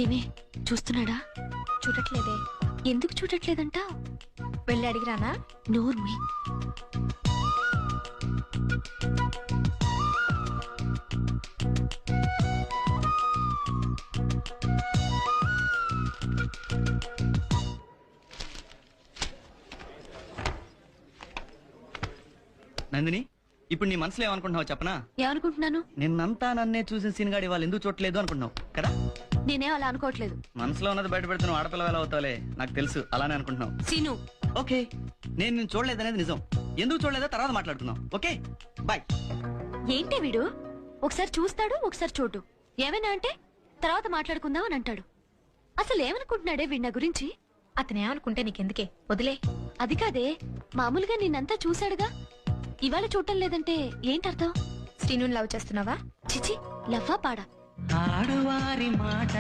ఏమే చూస్తున్నాడా? చూడట్లేదే. ఎందుకు చూడట్లేదంట? వెళ్ళి అడిగిరానా? నోర్మి. నందిని, ఇప్పుడు నీ మనసులో ఏమనుకుంటున్నావు చెప్పనా? ఏమనుకుంటున్నాను? నిన్నంతా నన్నే చూసిన సీన్గాడి వాళ్ళు ఎందుకు చూడలేదు అనుకుంటున్నావు కదా? నేనే అలా అనుకోవట్లేదు. మనసులో ఉన్నది బయట పెడుతున్నావు, ఆడపిల్ల ఎలా అవుతావులే, నాకు తెలుసు అలానే అనుకుంటున్నావు. సీను, ఓకే, నేను నిన్ను చూడలేదనేది నిజం. ఎందుకు చూడలేదో తర్వాత మాట్లాడుకుందాం. Okay bye. ఏంటి వీడు? ఒకసారి చూస్తాడు, ఒకసారి చూడు. ఏమైనా అంటే తర్వాత మాట్లాడుకుందాం అని అంటాడు. అసలు ఏమనుకుంటున్నాడే వీడి నా గురించి? అతనేమనుకుంటే నీకెందుకే, వదిలే. అది కాదే, మామూలుగా నిన్నంతా చూశాడుగా, ఇవాళ చూడటం లేదంటే ఏంటర్థం? శ్రీను లవ్ చేస్తున్నావా? చిచి, లవ్వా పాడా? ఆడవారి మాటల